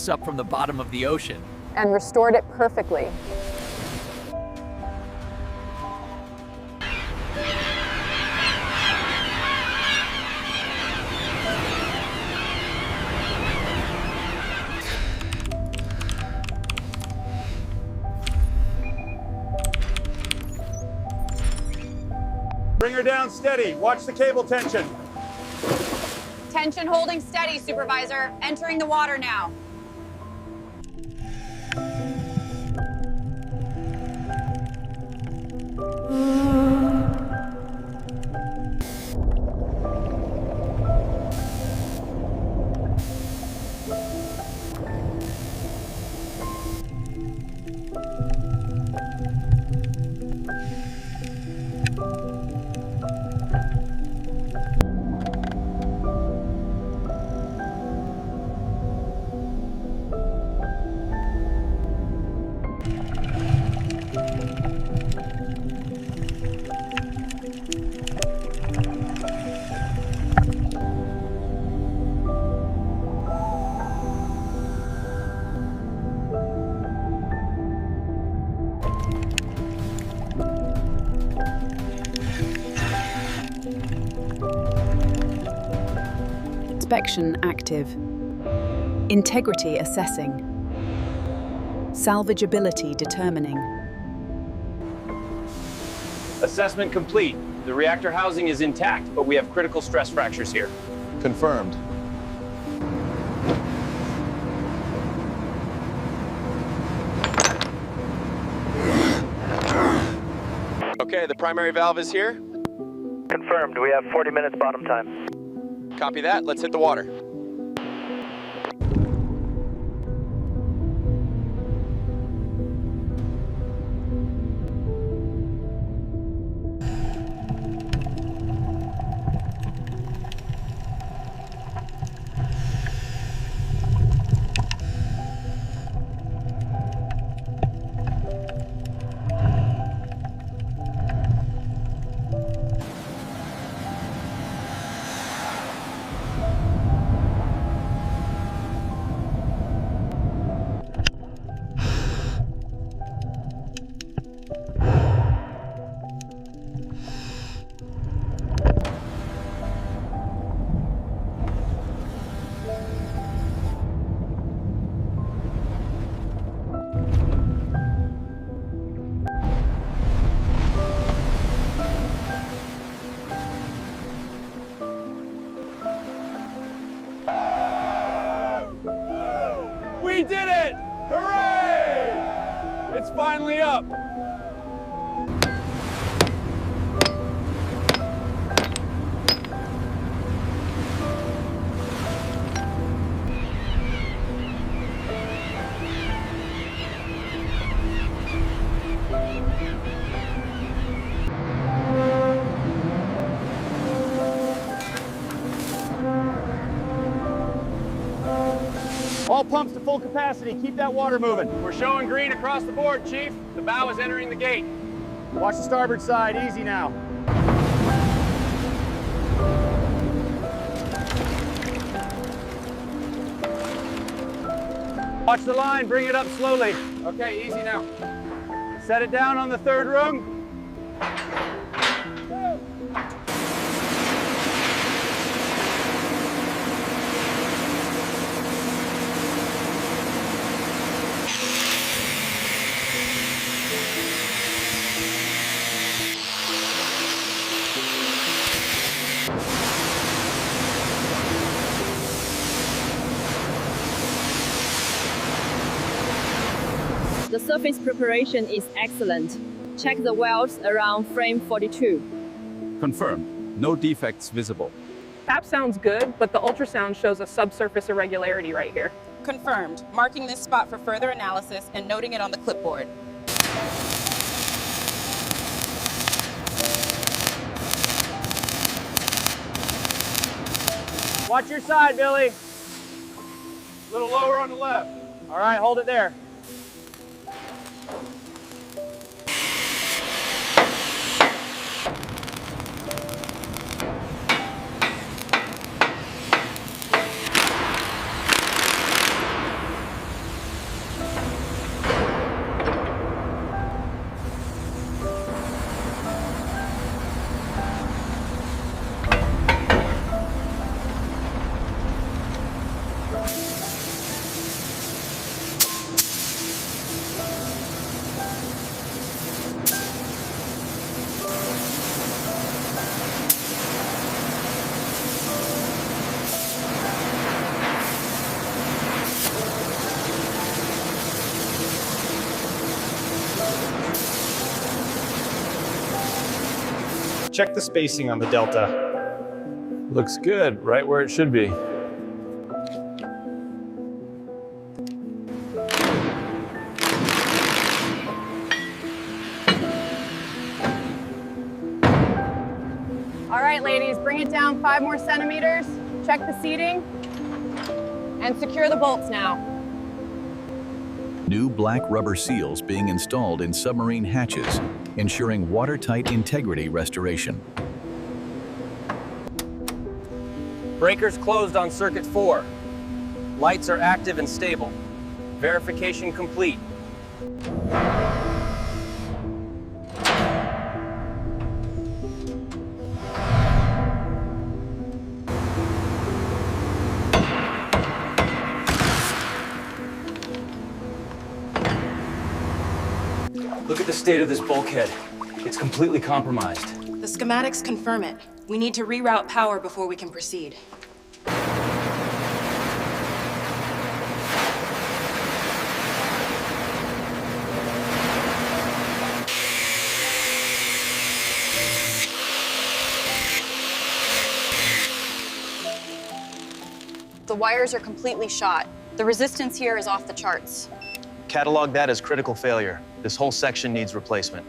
this up from the bottom of the ocean. And restored it perfectly. Bring her down steady. Watch the cable tension. Tension holding steady, Supervisor. Entering the water now. Inspection active. Integrity assessing. Salvageability determining. Assessment complete. The reactor housing is intact, but we have critical stress fractures here. Confirmed. Okay, the primary valve is here. Confirmed. We have 40 minutes bottom time. Copy that. Let's hit the water. We did it! Hooray! It's finally up. All pumps to full capacity. Keep that water moving. We're showing green across the board, Chief. The bow is entering the gate. Watch the starboard side. Easy now. Watch the line. Bring it up slowly. Okay, easy now. Set it down on the third rung. The surface preparation is excellent. Check the welds around frame 42. Confirmed. No defects visible. That sounds good, but the ultrasound shows a subsurface irregularity right here. Confirmed. Marking this spot for further analysis and noting it on the clipboard. Watch your side, Billy. A little lower on the left. All right, hold it there. Check the spacing on the delta. Looks good, right where it should be. All right, ladies, bring it down 5 more centimeters. Check the seating and secure the bolts now. New black rubber seals being installed in submarine hatches, ensuring watertight integrity restoration. Breakers closed on circuit 4. Lights are active and stable. Verification complete. Look at the state of this bulkhead. It's completely compromised. The schematics confirm it. We need to reroute power before we can proceed. The wires are completely shot. The resistance here is off the charts. Catalog that as critical failure. This whole section needs replacement.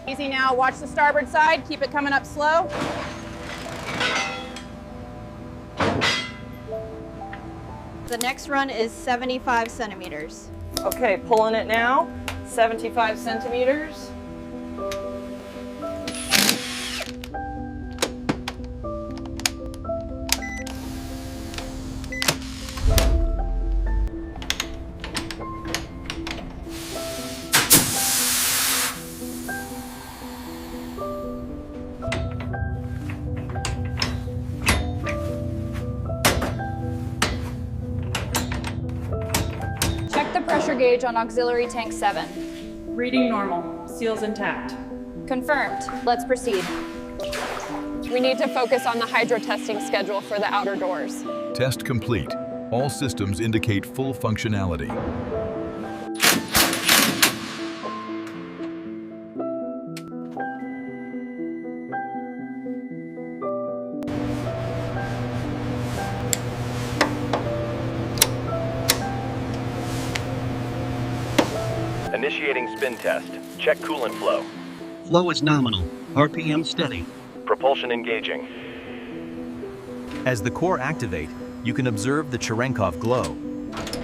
Easy now, watch the starboard side, keep it coming up slow. The next run is 75 centimeters. Okay, pulling it now. 75 centimeters. Pressure gauge on auxiliary tank 7. Reading normal. Seals intact. Confirmed. Let's proceed. We need to focus on the hydro testing schedule for the outer doors. Test complete. All systems indicate full functionality. Initiating spin test. Check coolant flow. Flow is nominal. RPM steady. Propulsion engaging. As the core activate, you can observe the Cherenkov glow.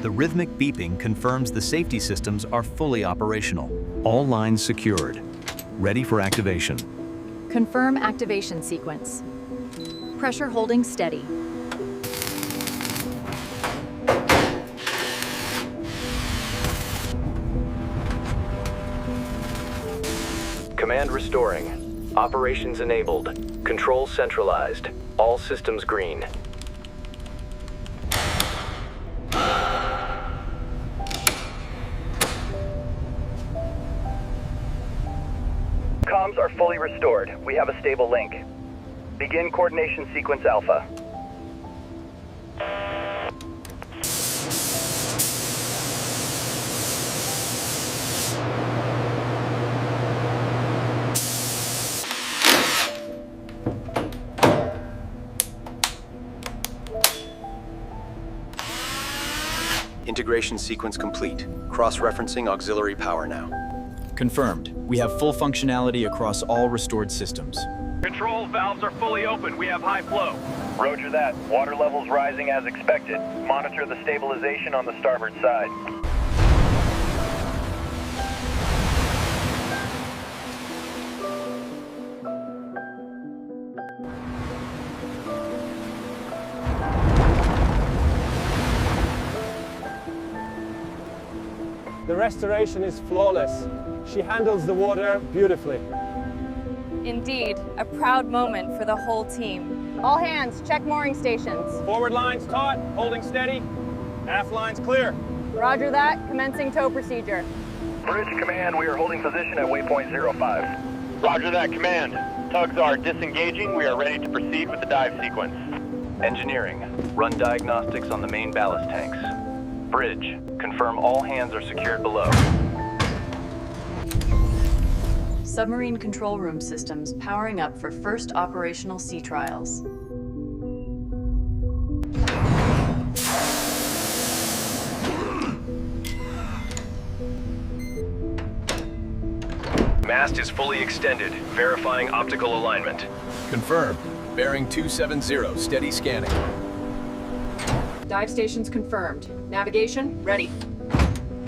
The rhythmic beeping confirms the safety systems are fully operational. All lines secured. Ready for activation. Confirm activation sequence. Pressure holding steady. Command restoring. Operations enabled. Control centralized. All systems green. Comms are fully restored. We have a stable link. Begin coordination sequence Alpha. Integration sequence complete. Cross-referencing auxiliary power now. Confirmed. We have full functionality across all restored systems. Control valves are fully open. We have high flow. Roger that. Water levels rising as expected. Monitor the stabilization on the starboard side. The restoration is flawless. She handles the water beautifully. Indeed, a proud moment for the whole team. All hands, check mooring stations. Forward lines taut, holding steady. Aft lines clear. Roger that, commencing tow procedure. Bridge command, we are holding position at waypoint 05. Roger that, command. Tugs are disengaging. We are ready to proceed with the dive sequence. Engineering, run diagnostics on the main ballast tanks. Bridge, confirm all hands are secured below. Submarine control room systems powering up for first operational sea trials. Mast is fully extended, verifying optical alignment. Confirmed. Bearing 270, steady scanning. Dive stations confirmed. Navigation ready.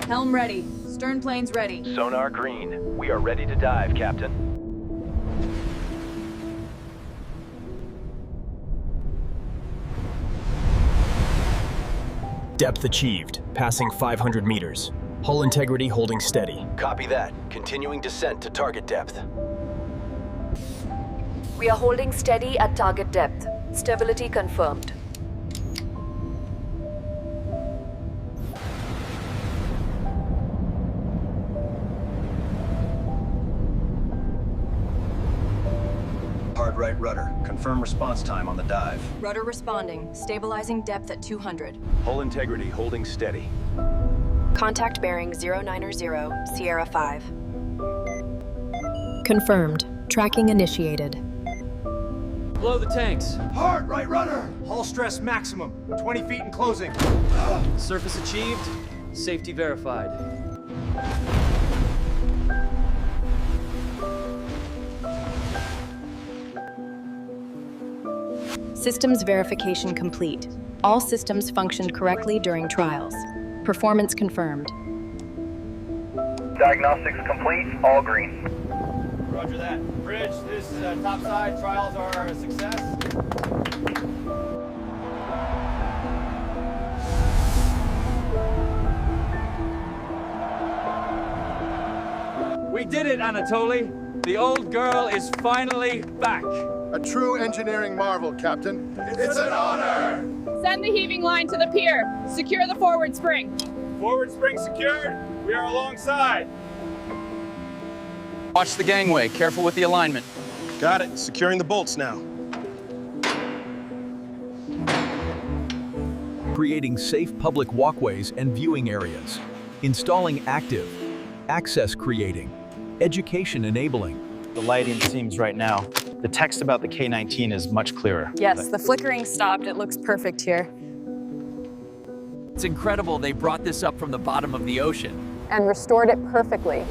Helm ready. Stern planes ready. Sonar green. We are ready to dive, Captain. Depth achieved, passing 500 meters. Hull integrity holding steady. Copy that. Continuing descent to target depth. We are holding steady at target depth. Stability confirmed. Hard right rudder. Confirm response time on the dive. Rudder responding. Stabilizing depth at 200. Hull integrity holding steady. Contact bearing 090 Sierra 5. Confirmed. Tracking initiated. Blow the tanks. Hard right rudder. Hull stress maximum. 20 feet and closing. Surface achieved. Safety verified. Systems verification complete. All systems functioned correctly during trials. Performance confirmed. Diagnostics complete, all green. Roger that. Bridge, this is topside. Trials are a success. We did it, Anatoly. The old girl is finally back. A true engineering marvel, Captain. It's an honor! Send the heaving line to the pier. Secure the forward spring. Forward spring secured. We are alongside. Watch the gangway. Careful with the alignment. Got it. Securing the bolts now. Creating safe public walkways and viewing areas. Installing active. Access creating. Education enabling. The lighting seems right now. The text about the K-19 is much clearer. Yes, the flickering stopped. It looks perfect here. It's incredible they brought this up from the bottom of the ocean. And restored it perfectly.